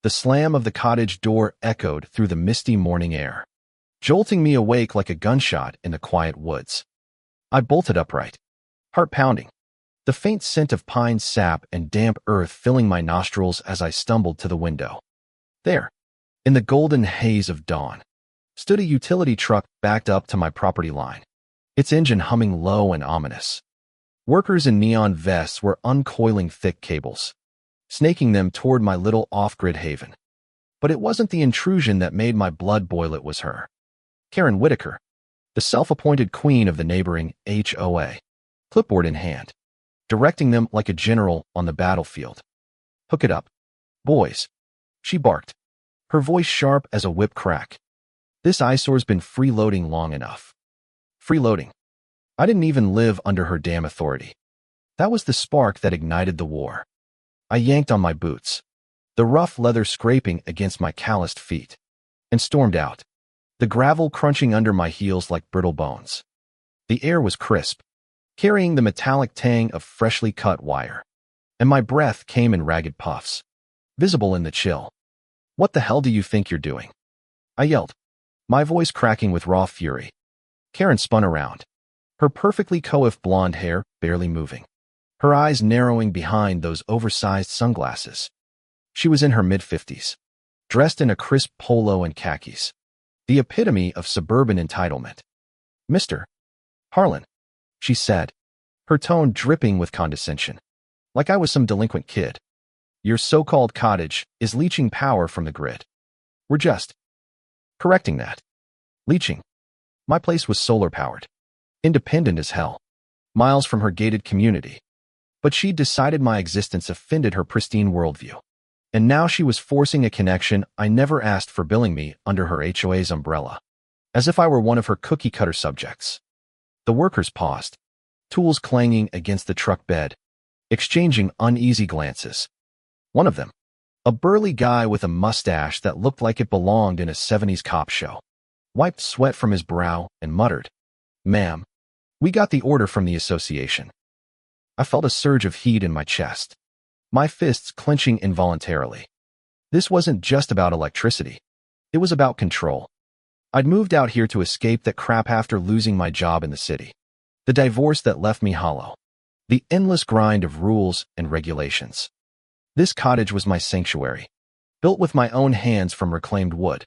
The slam of the cottage door echoed through the misty morning air, jolting me awake like a gunshot in the quiet woods. I bolted upright, heart pounding, the faint scent of pine sap and damp earth filling my nostrils as I stumbled to the window. There, in the golden haze of dawn, stood a utility truck backed up to my property line, its engine humming low and ominous. Workers in neon vests were uncoiling thick cables, snaking them toward my little off-grid haven. But it wasn't the intrusion that made my blood boil, it was her. Karen Whitaker, the self-appointed queen of the neighboring HOA, clipboard in hand, directing them like a general on the battlefield. "Hook it up, boys," she barked, her voice sharp as a whip crack. "This eyesore's been freeloading long enough." Freeloading. I didn't even live under her damn authority. That was the spark that ignited the war. I yanked on my boots, the rough leather scraping against my calloused feet, and stormed out, the gravel crunching under my heels like brittle bones. The air was crisp, carrying the metallic tang of freshly cut wire, and my breath came in ragged puffs, visible in the chill. "What the hell do you think you're doing?" I yelled, my voice cracking with raw fury. Karen spun around, her perfectly coiffed blonde hair barely moving, her eyes narrowing behind those oversized sunglasses. She was in her mid-50s, dressed in a crisp polo and khakis, the epitome of suburban entitlement. "Mr. Harlan," she said, her tone dripping with condescension, like I was some delinquent kid. "Your so-called cottage is leeching power from the grid. We're just correcting that." Leeching. My place was solar-powered, independent as hell, miles from her gated community. But she'd decided my existence offended her pristine worldview. And now she was forcing a connection I never asked for, billing me under her HOA's umbrella, as if I were one of her cookie-cutter subjects. The workers paused, tools clanging against the truck bed, exchanging uneasy glances. One of them, a burly guy with a mustache that looked like it belonged in a 70s cop show, wiped sweat from his brow and muttered, "Ma'am, we got the order from the association." I felt a surge of heat in my chest, my fists clenching involuntarily. This wasn't just about electricity. It was about control. I'd moved out here to escape that crap after losing my job in the city, the divorce that left me hollow, the endless grind of rules and regulations. This cottage was my sanctuary, built with my own hands from reclaimed wood,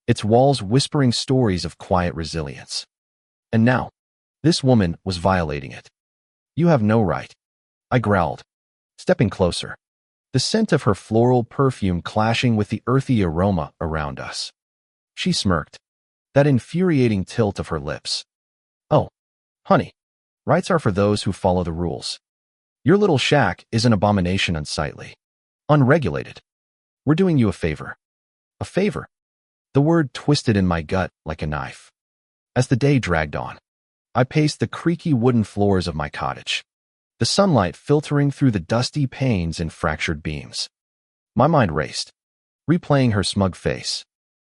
its walls whispering stories of quiet resilience. And now, this woman was violating it. "You have no right," I growled, stepping closer, the scent of her floral perfume clashing with the earthy aroma around us. She smirked, that infuriating tilt of her lips. "Oh, honey, rights are for those who follow the rules. Your little shack is an abomination, unsightly, unregulated. We're doing you a favor." A favor? The word twisted in my gut like a knife. As the day dragged on, I paced the creaky wooden floors of my cottage, the sunlight filtering through the dusty panes and fractured beams. My mind raced, replaying her smug face,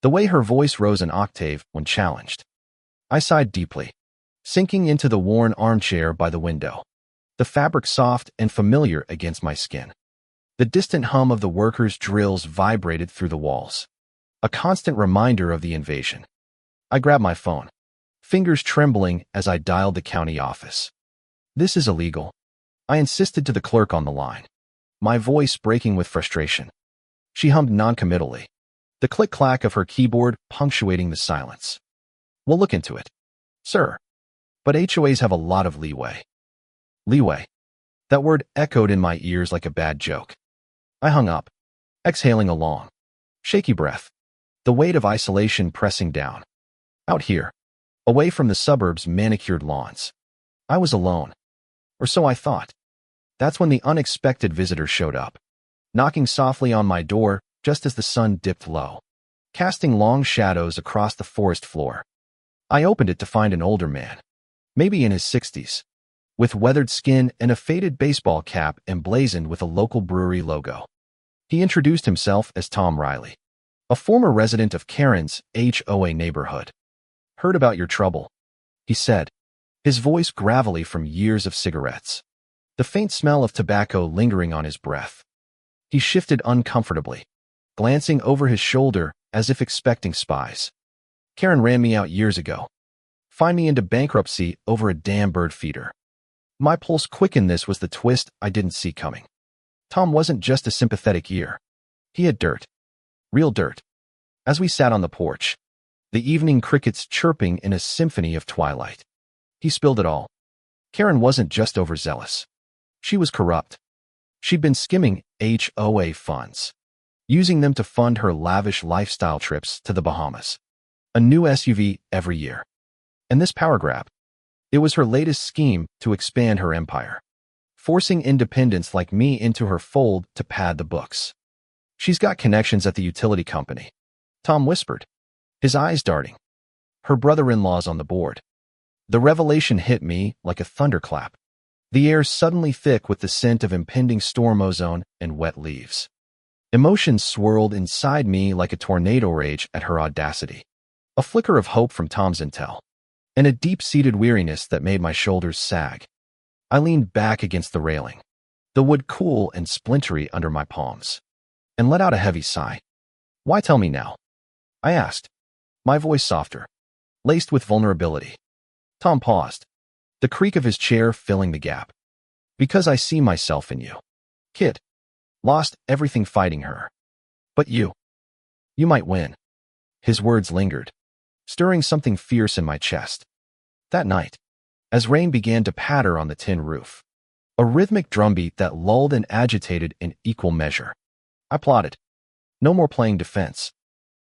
the way her voice rose an octave when challenged. I sighed deeply, sinking into the worn armchair by the window, the fabric soft and familiar against my skin. The distant hum of the workers' drills vibrated through the walls, a constant reminder of the invasion. I grabbed my phone, fingers trembling as I dialed the county office. "This is illegal," I insisted to the clerk on the line, my voice breaking with frustration. She hummed noncommittally, the click-clack of her keyboard punctuating the silence. "We'll look into it, sir. But HOAs have a lot of leeway." Leeway. That word echoed in my ears like a bad joke. I hung up, exhaling a long, shaky breath, the weight of isolation pressing down. Out here, away from the suburbs' manicured lawns, I was alone. Or so I thought. That's when the unexpected visitor showed up, knocking softly on my door just as the sun dipped low, casting long shadows across the forest floor. I opened it to find an older man, maybe in his 60s, with weathered skin and a faded baseball cap emblazoned with a local brewery logo. He introduced himself as Tom Riley, a former resident of Karen's HOA neighborhood. "Heard about your trouble," he said, his voice gravelly from years of cigarettes, the faint smell of tobacco lingering on his breath. He shifted uncomfortably, glancing over his shoulder as if expecting spies. Karen ran me out years ago. Fined me into bankruptcy over a damn bird feeder. My pulse quickened. This was the twist I didn't see coming. Tom wasn't just a sympathetic ear. He had dirt. Real dirt. As we sat on the porch, the evening crickets chirping in a symphony of twilight, he spilled it all. Karen wasn't just overzealous. She was corrupt. She'd been skimming HOA funds, using them to fund her lavish lifestyle trips to the Bahamas. A new SUV every year. And this power grab. It was her latest scheme to expand her empire, forcing independents like me into her fold to pad the books. She's got connections at the utility company, Tom whispered, his eyes darting. Her brother-in-law's on the board. The revelation hit me like a thunderclap, the air suddenly thick with the scent of impending storm ozone and wet leaves. Emotions swirled inside me like a tornado rage at her audacity. A flicker of hope from Tom's intel, and a deep-seated weariness that made my shoulders sag. I leaned back against the railing, the wood cool and splintery under my palms, and let out a heavy sigh. Why tell me now? I asked, my voice softer, laced with vulnerability. Tom paused, the creak of his chair filling the gap. Because I see myself in you. Kid. Lost everything fighting her. But you might win. His words lingered, stirring something fierce in my chest. That night, as rain began to patter on the tin roof, a rhythmic drumbeat that lulled and agitated in equal measure, I plotted. No more playing defense.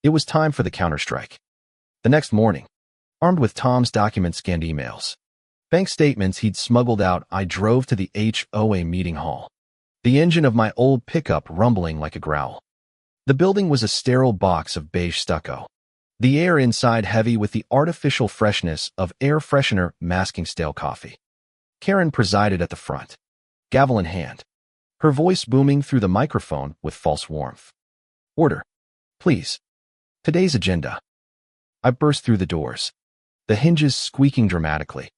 It was time for the counterstrike. The next morning, armed with Tom's document-scanned emails, bank statements he'd smuggled out, I drove to the HOA meeting hall, the engine of my old pickup rumbling like a growl. The building was a sterile box of beige stucco, the air inside heavy with the artificial freshness of air freshener masking stale coffee. Karen presided at the front, gavel in hand, her voice booming through the microphone with false warmth. Order, please. Today's agenda. I burst through the doors, the hinges squeaking dramatically,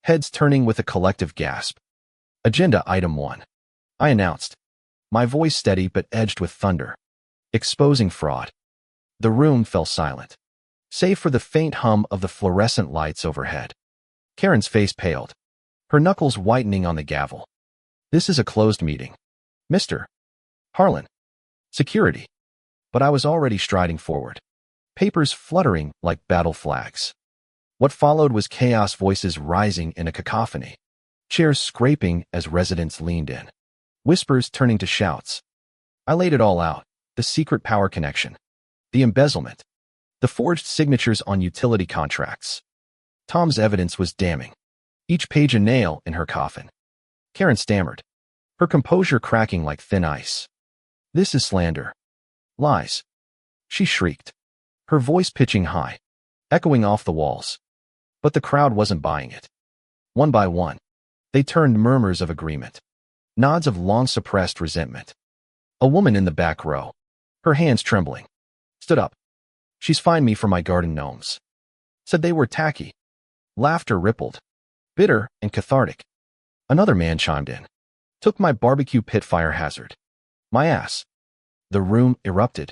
heads turning with a collective gasp. Agenda item 1. I announced, my voice steady but edged with thunder. Exposing fraud. The room fell silent, save for the faint hum of the fluorescent lights overhead. Karen's face paled, her knuckles whitening on the gavel. This is a closed meeting. Mr. Harlan. Security. But I was already striding forward, papers fluttering like battle flags. What followed was chaos, voices rising in a cacophony, chairs scraping as residents leaned in, whispers turning to shouts. I laid it all out, the secret power connection, the embezzlement, the forged signatures on utility contracts. Tom's evidence was damning, each page a nail in her coffin. Karen stammered, her composure cracking like thin ice. This is slander. Lies. She shrieked, her voice pitching high, echoing off the walls. But the crowd wasn't buying it. One by one, they turned murmurs of agreement, nods of long-suppressed resentment. A woman in the back row, her hands trembling, stood up. She's fined me for my garden gnomes. Said they were tacky. Laughter rippled, bitter and cathartic. Another man chimed in. Took my barbecue pit fire hazard. My ass. The room erupted,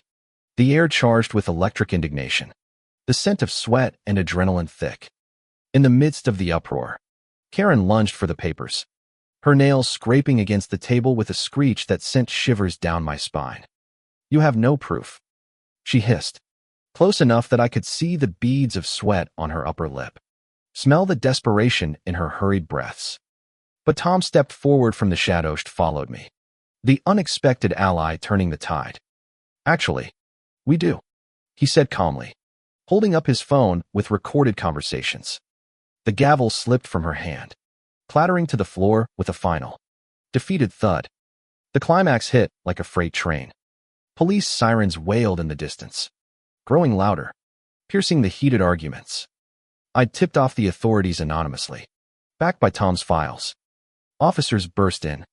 the air charged with electric indignation, the scent of sweat and adrenaline thick. In the midst of the uproar, Karen lunged for the papers, her nails scraping against the table with a screech that sent shivers down my spine. You have no proof, she hissed, close enough that I could see the beads of sweat on her upper lip, smell the desperation in her hurried breaths. But Tom stepped forward from the shadows, followed me, the unexpected ally turning the tide. Actually, we do, he said calmly, holding up his phone with recorded conversations. The gavel slipped from her hand, clattering to the floor with a final, defeated thud. The climax hit like a freight train. Police sirens wailed in the distance, growing louder, piercing the heated arguments. I'd tipped off the authorities anonymously, backed by Tom's files. Officers burst in,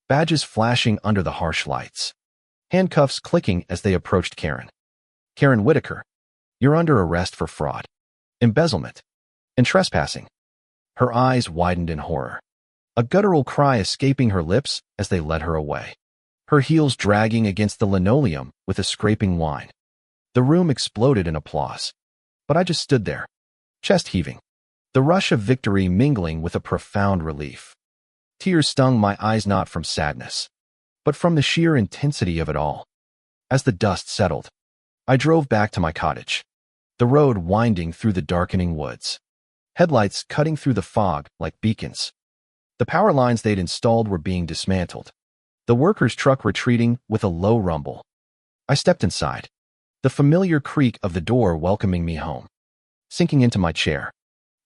badges flashing under the harsh lights, handcuffs clicking as they approached Karen. Karen Whitaker, you're under arrest for fraud, embezzlement, and trespassing. Her eyes widened in horror, a guttural cry escaping her lips as they led her away. her heels dragging against the linoleum with a scraping whine. The room exploded in applause. But I just stood there, chest heaving, the rush of victory mingling with a profound relief. Tears stung my eyes not from sadness, but from the sheer intensity of it all. As the dust settled, I drove back to my cottage, the road winding through the darkening woods, headlights cutting through the fog like beacons. The power lines they'd installed were being dismantled, the worker's truck retreating with a low rumble. I stepped inside, the familiar creak of the door welcoming me home. Sinking into my chair,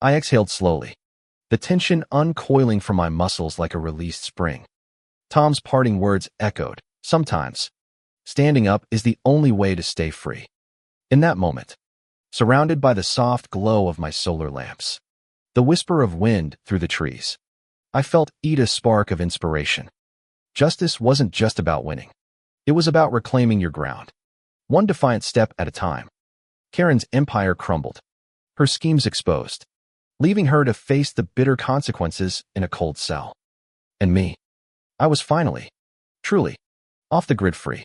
I exhaled slowly, the tension uncoiling from my muscles like a released spring. Tom's parting words echoed, "Sometimes, standing up is the only way to stay free." In that moment, surrounded by the soft glow of my solar lamps, the whisper of wind through the trees, I felt a spark of inspiration. Justice wasn't just about winning. It was about reclaiming your ground, one defiant step at a time. Karen's empire crumbled, her schemes exposed, leaving her to face the bitter consequences in a cold cell. And me, I was finally, truly, off the grid free.